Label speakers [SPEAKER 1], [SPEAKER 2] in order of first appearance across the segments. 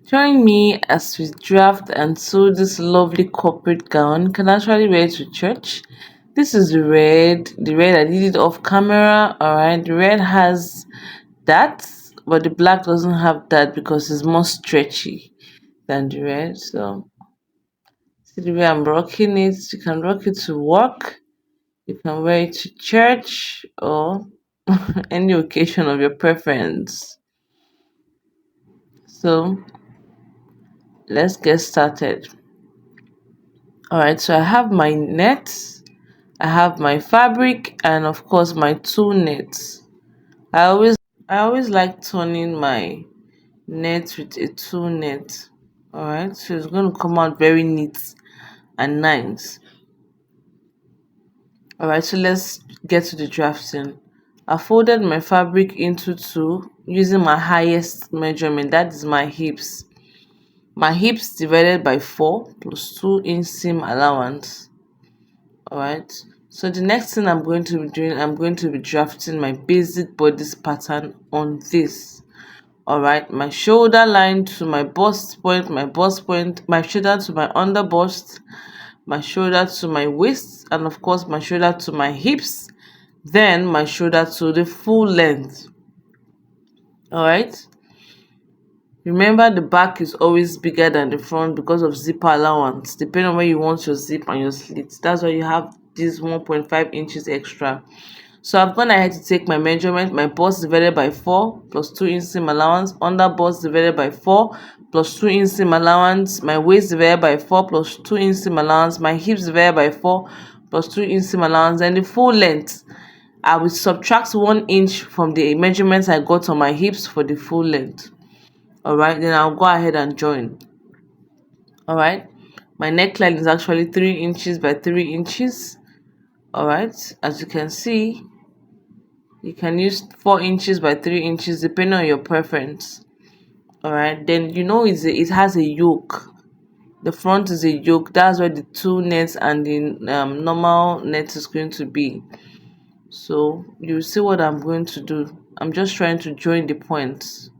[SPEAKER 1] Join me as we draft and sew this lovely corporate gown. You can actually wear it to church. This is the red I did it off camera. Alright, the red has that, but the black doesn't have that because it's more stretchy than the red. So see the way I'm rocking it. You can rock it to work, you can wear it to church or any occasion of your preference. So let's get started. All right, so I have my net, I have my fabric, and of course my two nets. I always like turning my net with a two net. All right, so it's going to come out very neat and nice. All right, so let's get to the drafting. I folded my fabric into two using my highest measurement, that is my hips. My hips divided by 4 plus 2 inch seam allowance. Alright, so the next thing I'm going to be doing, I'm going to be drafting my basic bodice pattern on this. Alright, my shoulder line to my bust point, my shoulder to my under bust, my shoulder to my waist, and of course my shoulder to my hips, then my shoulder to the full length. Alright, remember the back is always bigger than the front because of zipper allowance, depending on where you want your zip and your slits. That's why you have this 1.5 inches extra. So I've gone ahead to take my measurement, my bust divided by 4 plus 2 inch seam allowance, under bust divided by 4 plus 2 inch seam allowance, my waist divided by 4 plus 2 inch seam allowance, my hips divided by 4 plus 2 inch seam allowance, and the full length. I will subtract 1 inch from the measurements I got on my hips for the full length. Alright, then I'll go ahead and join. Alright, my neckline is actually 3 inches by 3 inches. Alright, as you can see, you can use 4 inches by 3 inches depending on your preference. Alright, then it has a yoke. The front is a yoke. That's where the two nets and the normal net is going to be. So you see what I'm going to do. I'm just trying to join the points.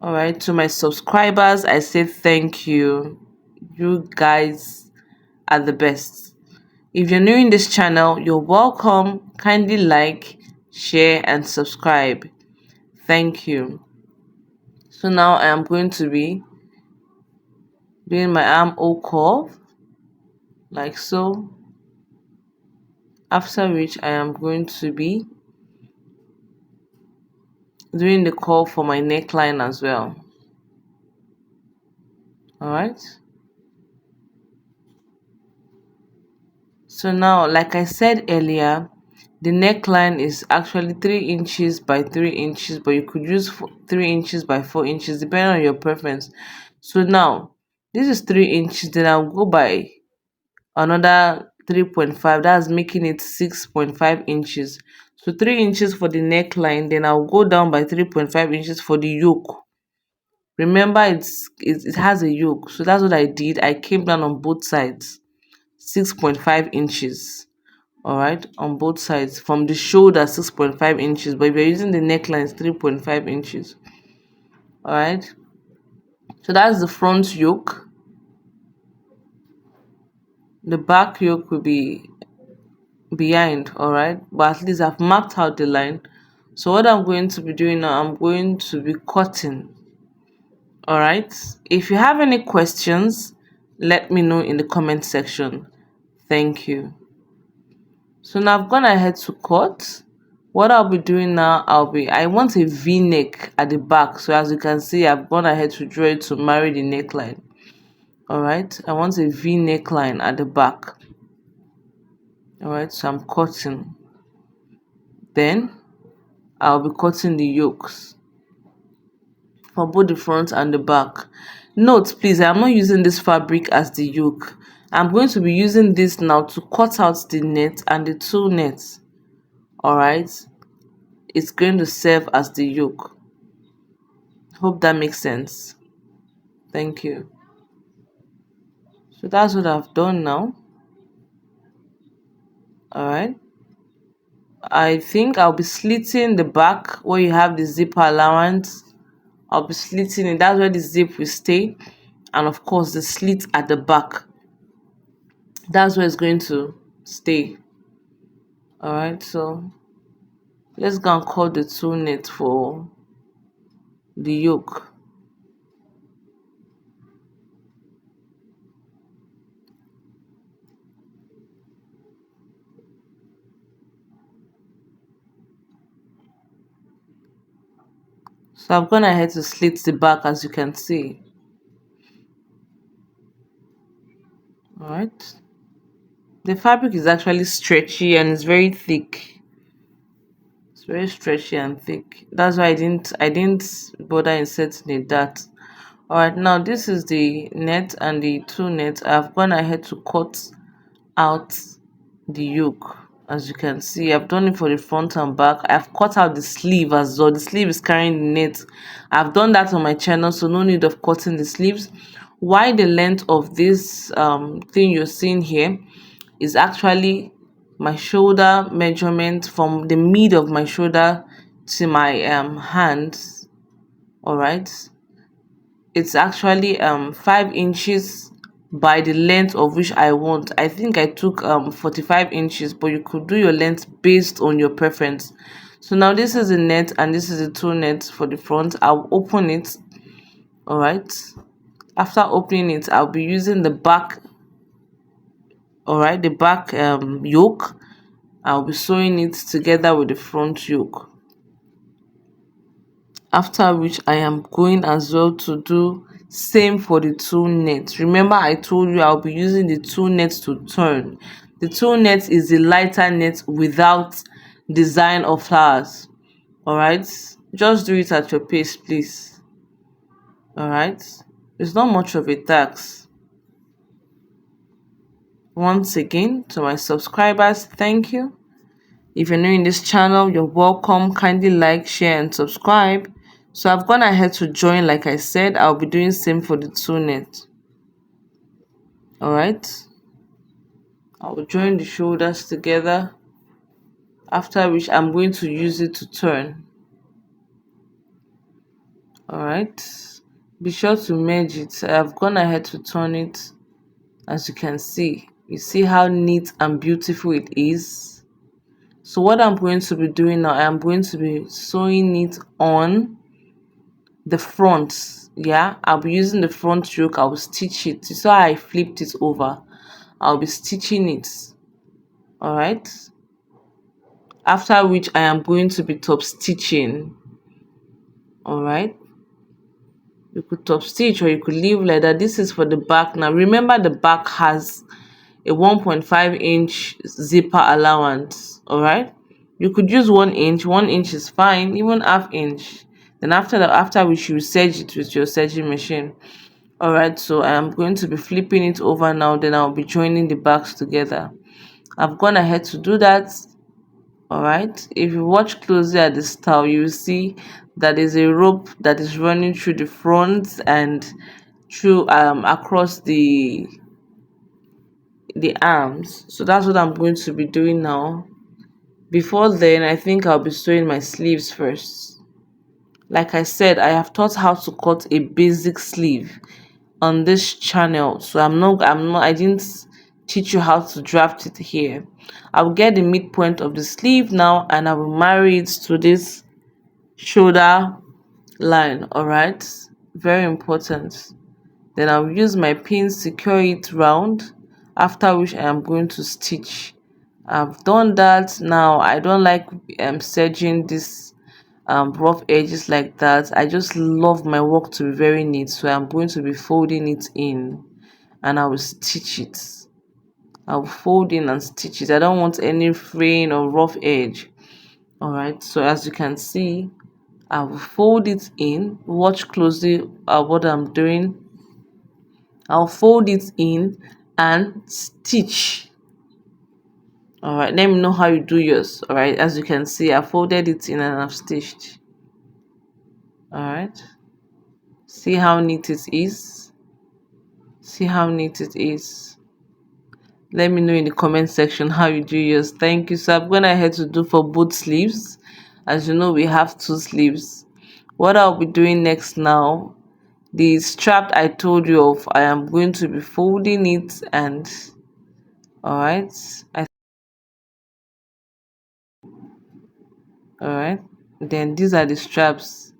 [SPEAKER 1] Alright, to my subscribers, I say thank you. You guys are the best. If you're new in this channel, you're welcome. Kindly like, share, and subscribe. Thank you. So now I am going to be doing my armhole curve like so. After which I am going to be doing the curve for my neckline as well. Alright. So now, like I said earlier, the neckline is actually 3 inches by 3 inches, but you could use 3 inches by 4 inches depending on your preference. So now, this is 3 inches, then I'll go by another 3.5, that's making it 6.5 inches. So 3 inches for the neckline, then I'll go down by 3.5 inches for the yoke. Remember, it has a yoke, so that's what I did. I came down on both sides, 6.5 inches. Alright, on both sides from the shoulder, 6.5 inches, but if you're using the neckline, it's 3.5 inches. Alright, so that's the front yoke. The back yoke will be behind. Alright, but at least I've marked out the line. So what I'm going to be doing now, I'm going to be cutting. Alright, if you have any questions, let me know in the comment section. Thank you. So now I've gone ahead to cut. What I'll be doing now, I want a v-neck at the back. So as you can see, I've gone ahead to draw it to marry the neckline. Alright, I want a v neckline at the back. Alright, so I'm cutting. Then I'll be cutting the yokes for both the front and the back. Note please, I'm not using this fabric as the yoke. I'm going to be using this now to cut out the net and the two nets. Alright, it's going to serve as the yoke. Hope that makes sense. Thank you. So that's what I've done now. Alright, I think I'll be slitting the back where you have the zipper allowance. I'll be slitting it. That's where the zip will stay. And of course the slit at the back. That's where it's going to stay. Alright, so let's go and cut the two knit for the yoke. So I've gone ahead to slit the back, as you can see. Alright. The fabric is actually stretchy and it's very thick. It's very stretchy and thick. That's why I didn't bother inserting a dart. Alright, now this is the net and the two net. I've gone ahead to cut out the yoke. As you can see, I've done it for the front and back. I've cut out the sleeve as well. The sleeve is carrying the net. I've done that on my channel, so no need of cutting the sleeves. Why the length of this thing you're seeing here is actually my shoulder measurement, from the mid of my shoulder to my hands. All right, it's actually 5 inches by the length of which I want. I think I took 45 inches, but you could do your length based on your preference. So now this is the net and this is the two nets for the front. I'll open it. All right, after opening it, I'll be using the back. All right, the back yoke. I'll be sewing it together with the front yoke. After which I am going as well to do same for the two nets. Remember I told you I'll be using the two nets to turn. The two nets is the lighter net without design of flowers. All right, just do it at your pace, please. All right, it's not much of a task. Once again, to my subscribers, thank you. If you're new in this channel, you're welcome. Kindly like, share, and subscribe. So I've gone ahead to join. Like I said, I'll be doing same for the two net. All right, I will join the shoulders together, after which I'm going to use it to turn. All right, be sure to merge it. I've gone ahead to turn it. As you can see, you see how neat and beautiful it is. So what I'm going to be doing now, I'm going to be sewing it on the front. Yeah, I'll be using the front yoke. I'll stitch it. So I flipped it over. I'll be stitching it. All right, after which I am going to be top stitching. All right, you could top stitch or you could leave like that. This is for the back. Now remember, the back has a 1.5-inch zipper allowance. All right, you could use 1 inch. 1 inch is fine, even ½ inch. Then after which you serge it with your serging machine. All right, so I am going to be flipping it over now. Then I'll be joining the backs together. I've gone ahead to do that. All right, if you watch closely at the style, you will see that there's a rope that is running through the front and through across the arms. So that's what I'm going to be doing now. Before then, I think I'll be sewing my sleeves first. Like I said, I have taught how to cut a basic sleeve on this channel, so I didn't teach you how to draft it here. I will get the midpoint of the sleeve now and I will marry it to this shoulder line. All right, very important. Then I'll use my pins, secure it round, after which I am going to stitch. I've done that. Now I don't like serging this rough edges like that. I just love my work to be very neat, so I'm going to be folding it in and I will stitch it. I'll fold in and stitch it. I don't want any fraying or rough edge. All right, so as you can see, I will fold it in. Watch closely at what I'm doing. I'll fold it in and stitch. All right, let me know how you do yours. All right, as you can see, I folded it in and I've stitched. All right, see how neat it is. See how neat it is. Let me know in the comment section how you do yours. Thank you. So I'm going ahead to do for both sleeves. As you know, we have two sleeves. What I'll be doing next now, the strap I told you of, I am going to be folding it, and all right, I all right. Then these are the straps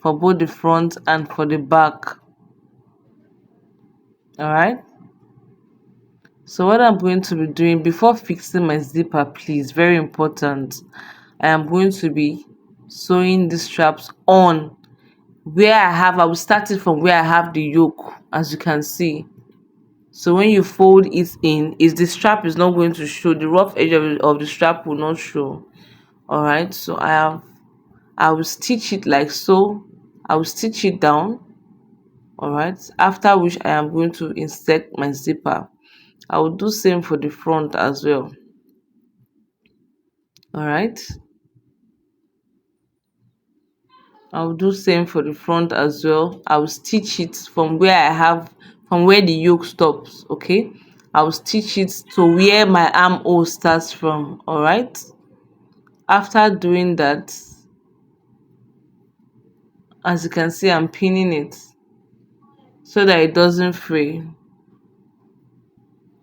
[SPEAKER 1] for both the front and for the back. All right. So what I'm going to be doing before fixing my zipper, please, very important, I am going to be sewing the straps on where I will start it from where I have the yoke, as you can see. So when you fold it in, is the strap is not going to show, the rough edge of the strap will not show. All right, so I will stitch it like so. I will stitch it down. All right, after which I am going to insert my zipper. I will do same for the front as well. All right, I will do same for the front as well. I will stitch it from where I have, from where the yoke stops. Okay, I will stitch it to where my armhole starts from. All right, after doing that, as you can see, I'm pinning it so that it doesn't fray.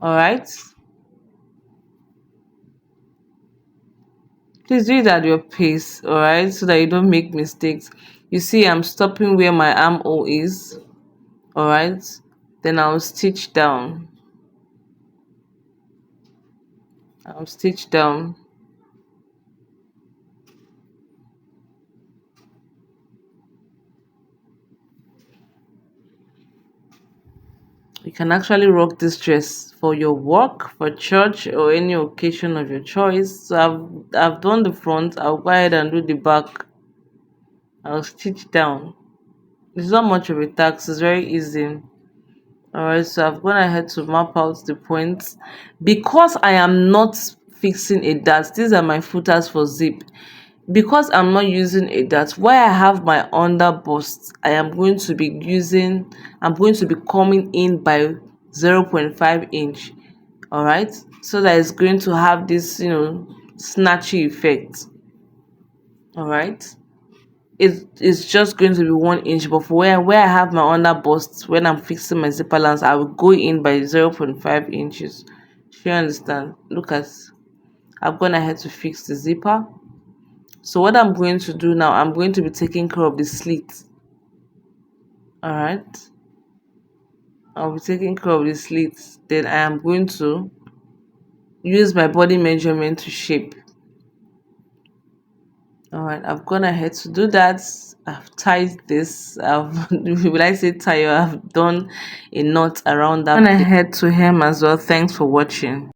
[SPEAKER 1] All right, please do it at your pace. All right, so that you don't make mistakes. You see, I'm stopping where my armhole is. All right, then I'll stitch down. I'll stitch down. You can actually rock this dress for your work, for church, or any occasion of your choice. So I've done the front. I'll go ahead and do the back. I'll stitch down. It's not much of a task. It's very easy. Alright, so I've gone ahead to map out the points. Because I am not fixing a dart, these are my footers for zip. Because I'm not using a dart, where I have my under bust, I'm going to be coming in by 0.5 inch. Alright, so that it's going to have this, snatchy effect. Alright, it's just going to be 1 inch, but for where I have my under bust, when I'm fixing my zipper lines, I will go in by 0.5 inches. Do you understand? Look at, I've gone ahead to fix the zipper. So what I'm going to do now, I'm going to be taking care of the slit. All right, I'll be taking care of the slits. Then I am going to use my body measurement to shape. All right, I've gone ahead to do that. I've tied this. Will I say tie? I've done a knot around that. Gone ahead to hem as well. Thanks for watching.